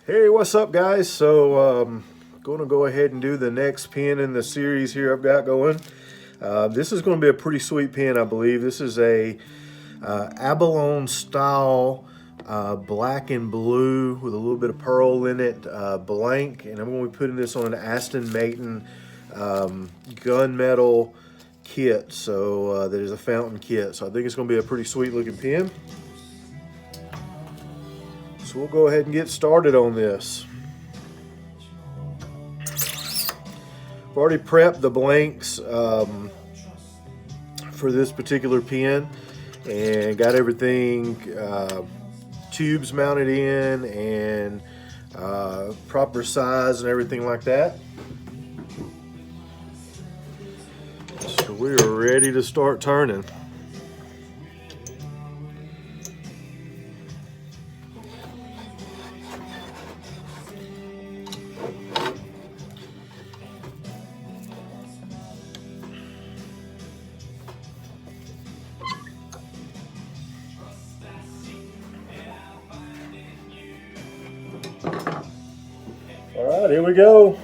Hey, what's up, guys? So, going to go ahead and do the next pin in the series here I've got going. This is going to be a pretty sweet pin, I believe. This is a abalone style black and blue with a little bit of pearl in it, blank, and I'm going to be putting this on an Aston Matin gunmetal kit. So that is a fountain kit. So I think it's going to be a pretty sweet looking pin. So we'll go ahead and get started on this. I've already prepped the blanks for this particular pin and got everything tubes mounted in and proper size and everything like that. So we are ready to start turning. All right, here we go.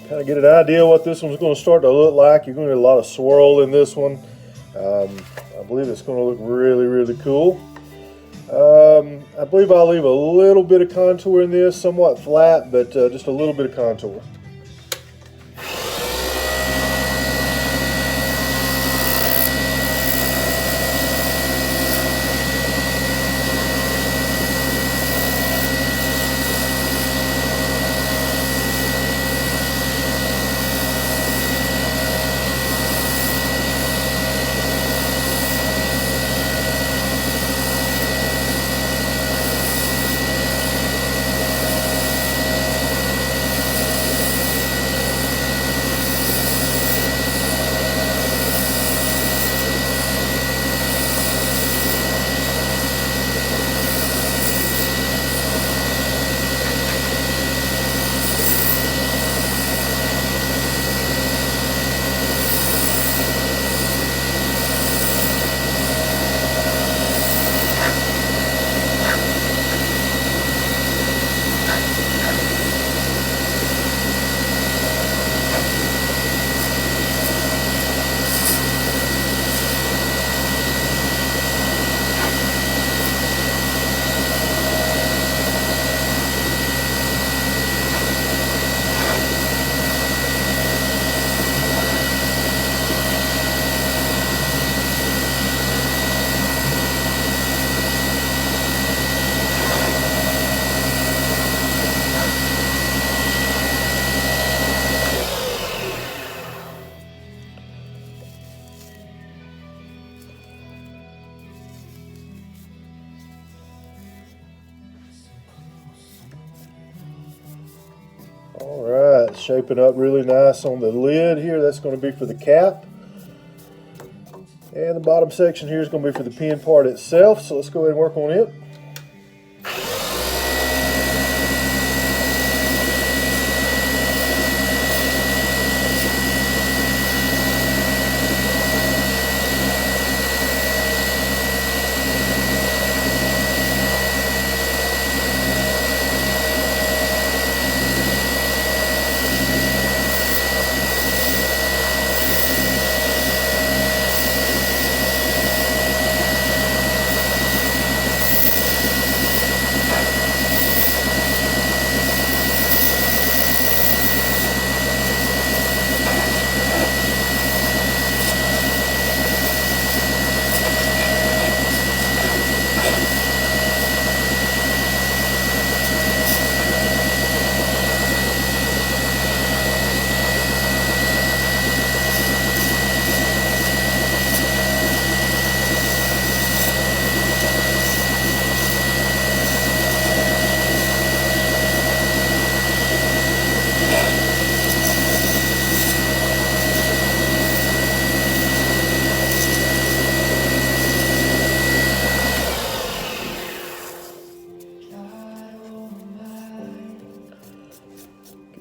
Kind of get an idea what this one's going to start to look like. You're going to get a lot of swirl in this one. I believe it's going to look really, really cool. I believe I'll leave a little bit of contour in this, somewhat flat, but just a little bit of contour. All right, shaping up really nice on the lid here. That's going to be for the cap. And the bottom section here is going to be for the pin part itself, so let's go ahead and work on it.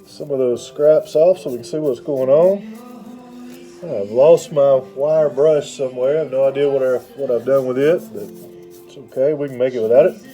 Some of those scraps off so we can see what's going on. I've lost my wire brush somewhere. I have no idea what I've done with it, but it's okay. We can make it without it.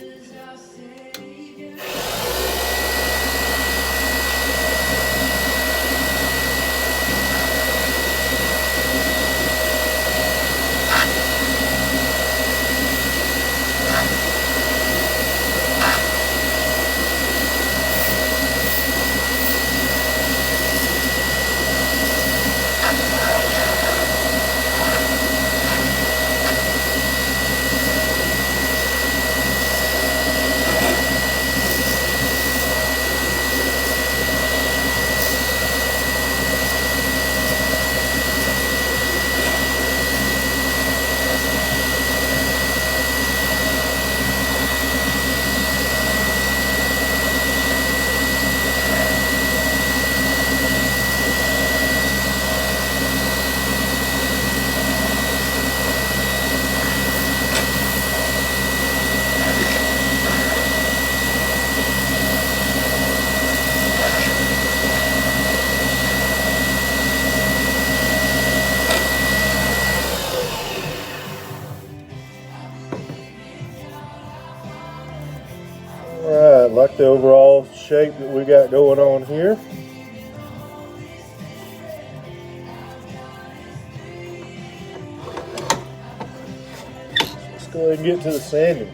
Alright, like the overall shape that we got going on here. Let's go ahead and get to the sanding.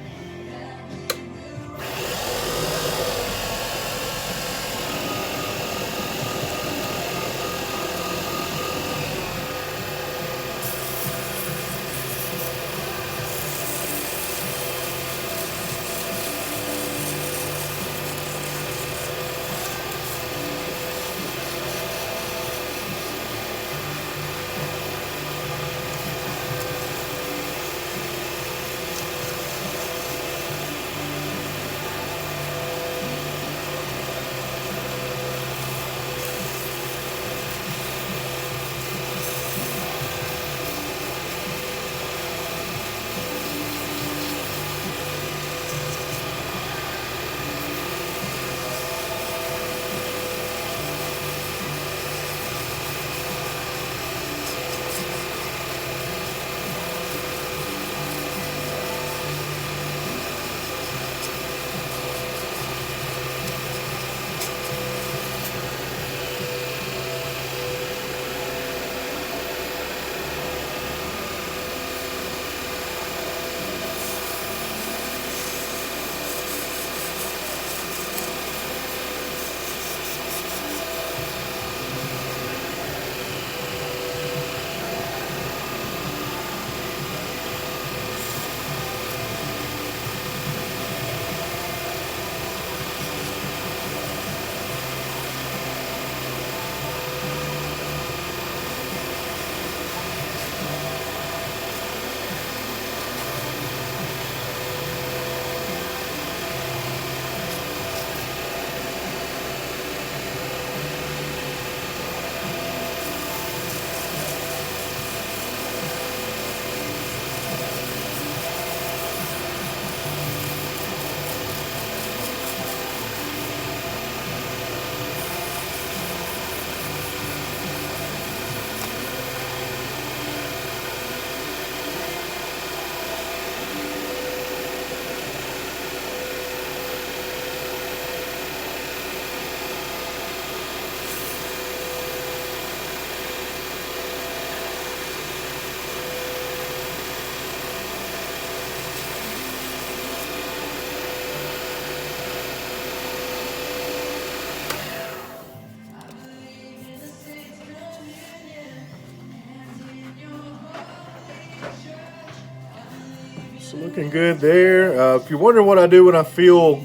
So looking good there. If you're wondering what I do when I feel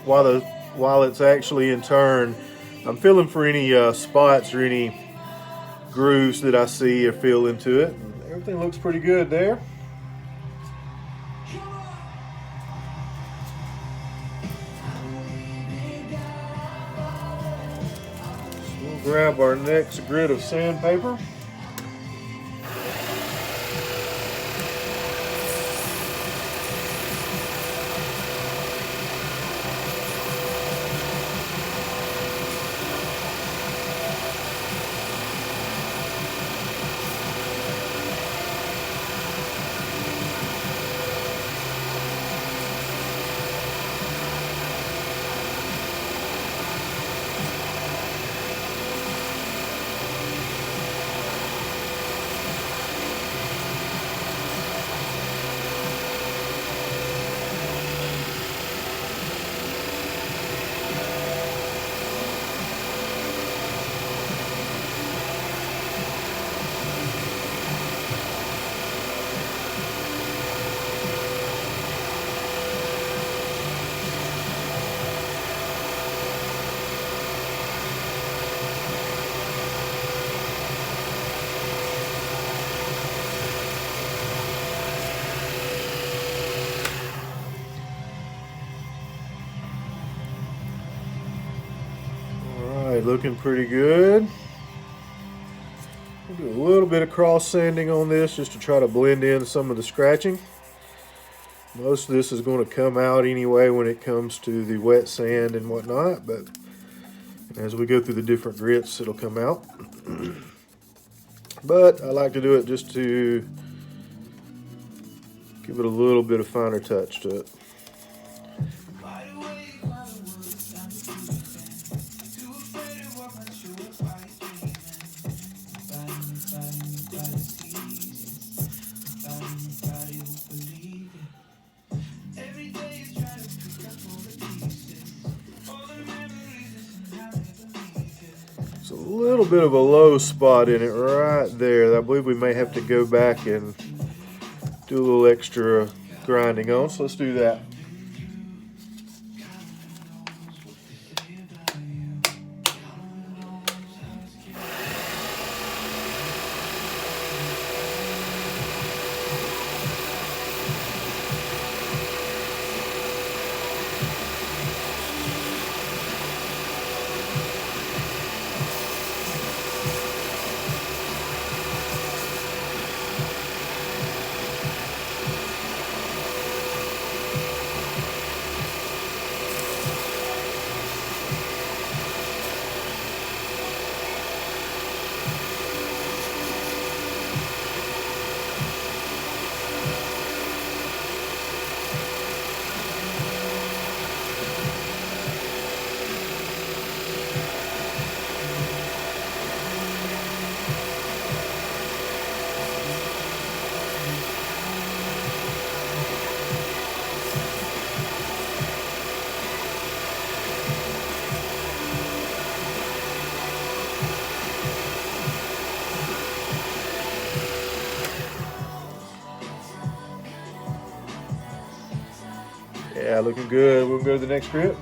while it's actually in turn, I'm feeling for any spots or any grooves that I see or feel into it. And everything looks pretty good there. So we'll grab our next grit of sandpaper. Looking pretty good. We'll do a little bit of cross sanding on this just to try to blend in some of the scratching. Most of this is going to come out anyway when it comes to the wet sand and whatnot, but as we go through the different grits, it'll come out. But I like to do it just to give it a little bit of finer touch to it. A little bit of a low spot in it right there. I believe we may have to go back and do a little extra grinding on, so let's do that. Yeah, looking good. We'll go to the next grit.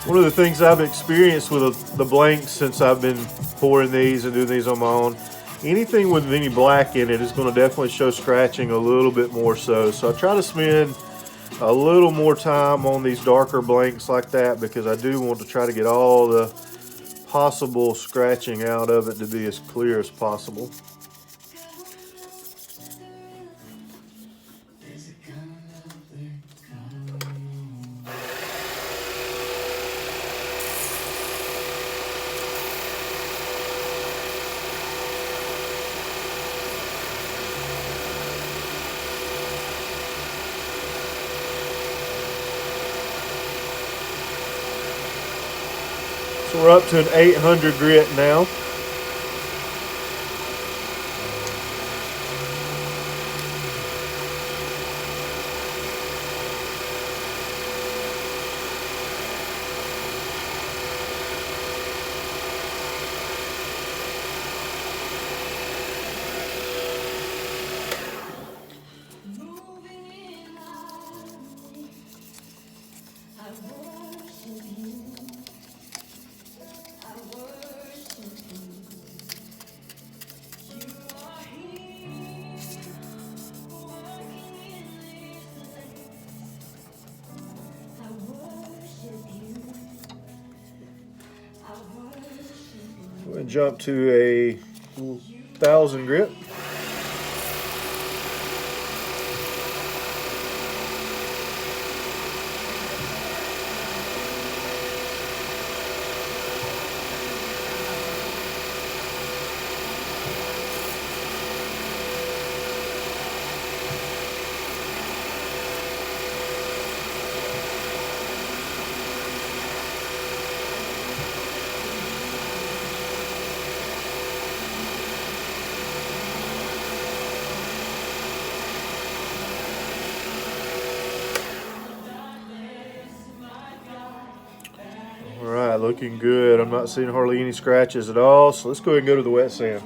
One of the things I've experienced with the blanks since I've been pouring these and doing these on my own anything with any black in it is going to definitely show scratching a little bit more so. So I try to spend a little more time on these darker blanks like that because I do want to try to get all the possible scratching out of it to be as clear as possible. So we're up to an 800 grit now. We're going to jump to a 1000 grit. Alright, looking good. I'm not seeing hardly any scratches at all, so let's go ahead and go to the wet sand.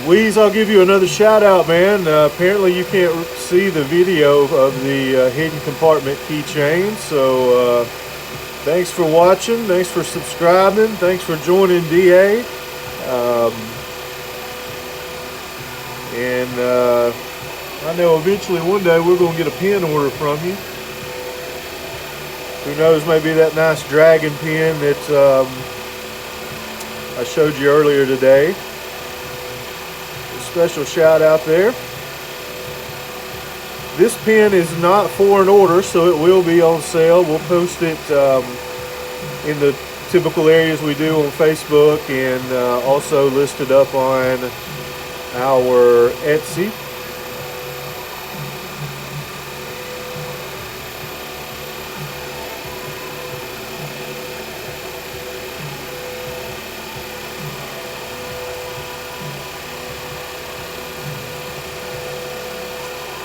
Weeze, I'll give you another shout out, man. Apparently you can't see the video of the hidden compartment keychain, so thanks for watching, thanks for subscribing, thanks for joining DA. I know eventually one day we're going to get a pin order from you. Who knows, maybe that nice dragon pin that I showed you earlier today. Special shout out there. This pin is not for an order, so it will be on sale. We'll post it in the typical areas we do on Facebook, and also listed up on our Etsy.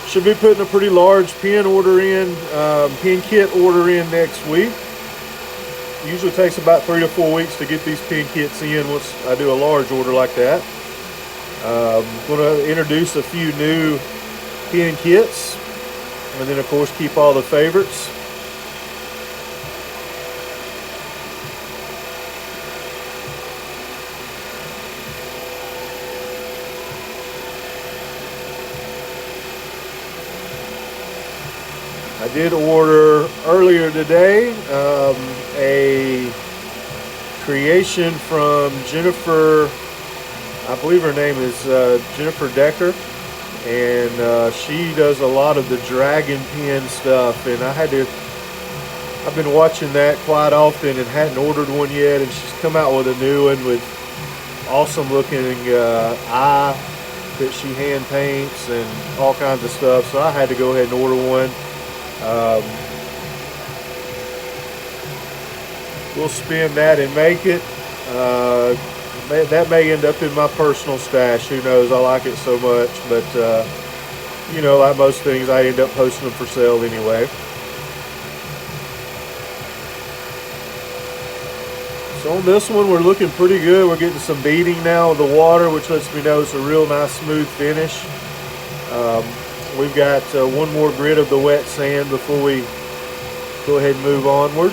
Should be putting a pretty large pin order in, pin kit order in next week. Usually takes about 3 to 4 weeks to get these pin kits in once I do a large order like that. I'm going to introduce a few new pin kits, and then of course keep all the favorites. I did order earlier today a creation from Jennifer. I believe her name is Jennifer Decker, and she does a lot of the dragon pin stuff. And I've been watching that quite often and hadn't ordered one yet. And she's come out with a new one with awesome looking eye that she hand paints and all kinds of stuff. So I had to go ahead and order one. We'll spin that and make it. That may end up in my personal stash. Who knows? I like it so much. But, you know, like most things, I end up posting them for sale anyway. So on this one, we're looking pretty good. We're getting some beading now with the water, which lets me know it's a real nice smooth finish. We've got one more grit of the wet sand before we go ahead and move onward.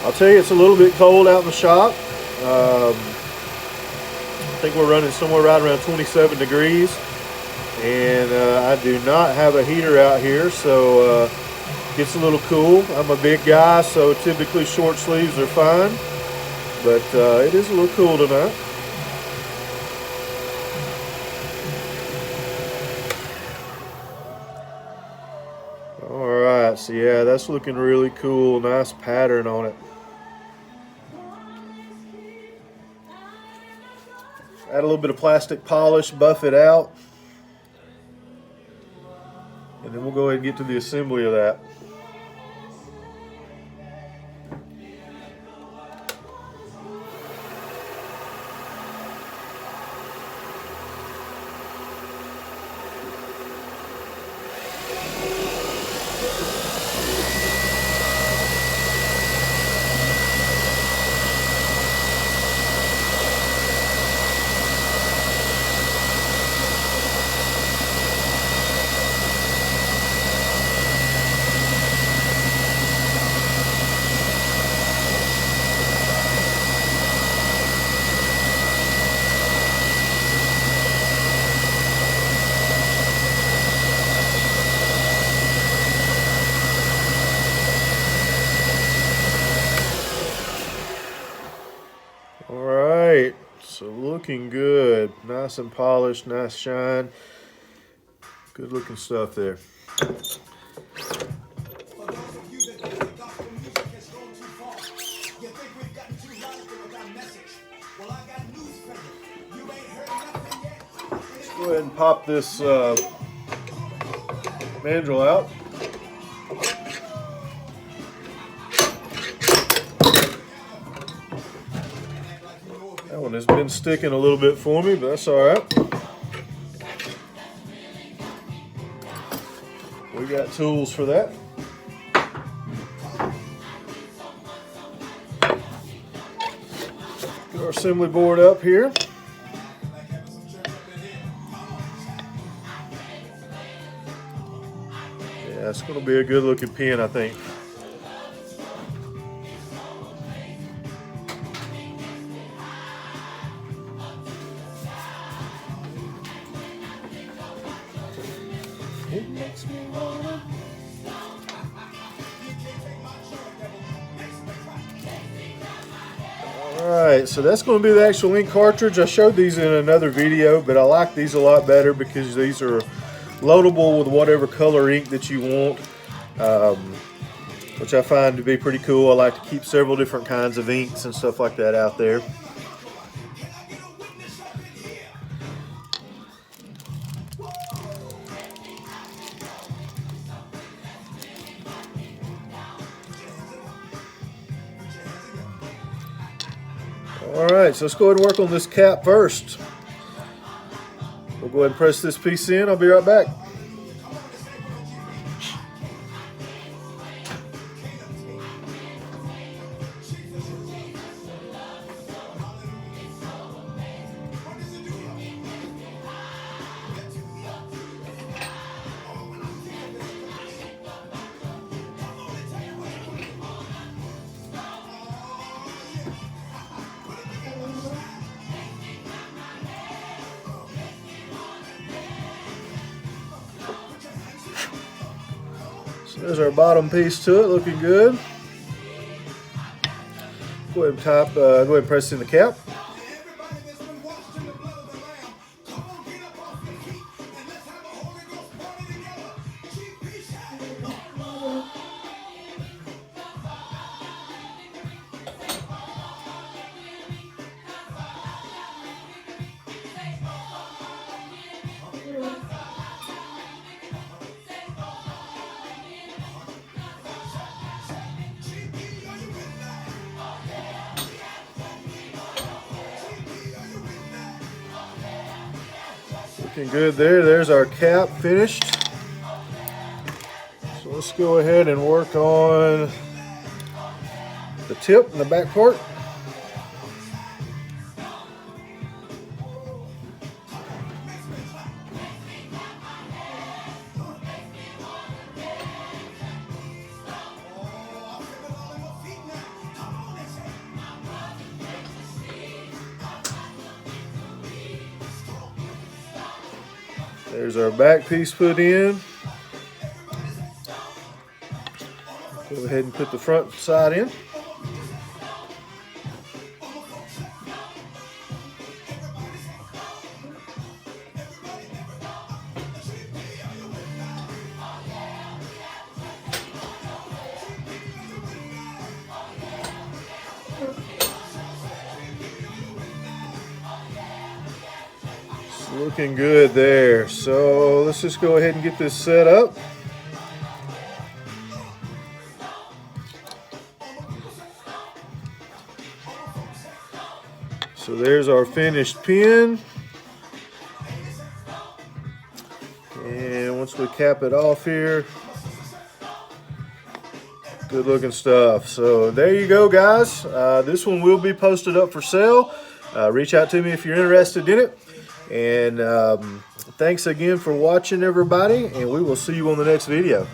I'll tell you, it's a little bit cold out in the shop. I think we're running somewhere right around 27 degrees, and I do not have a heater out here, so it gets a little cool. I'm a big guy, so typically short sleeves are fine, but it is a little cool tonight. All right, so yeah, that's looking really cool. Nice pattern on it. Add a little bit of plastic polish, buff it out, and then we'll go ahead and get to the assembly of that. Alright, so looking good. Nice and polished, nice shine. Good looking stuff there. Let's go ahead and pop this mandrel out. That one has been sticking a little bit for me, but that's all right. We got tools for that. Get our assembly board up here. Yeah, it's going to be a good looking pen, I think. It makes me wanna. Alright, so that's going to be the actual ink cartridge. I showed these in another video, but I like these a lot better because these are loadable with whatever color ink that you want, which I find to be pretty cool. I like to keep several different kinds of inks and stuff like that out there. Alright, so let's go ahead and work on this cap first. We'll go ahead and press this piece in. I'll be right back. So there's our bottom piece to it, looking good. Go ahead and go ahead and press in the cap. Looking good there. There's our cap finished. So let's go ahead and work on the tip and the back part. There's our back piece put in. Go ahead and put the front side in. Looking good there. So let's just go ahead and get this set up. So there's our finished pin. And once we cap it off here, good looking stuff. So there you go, guys. This one will be posted up for sale. Reach out to me if you're interested in it. And thanks again for watching, everybody, and we will see you on the next video.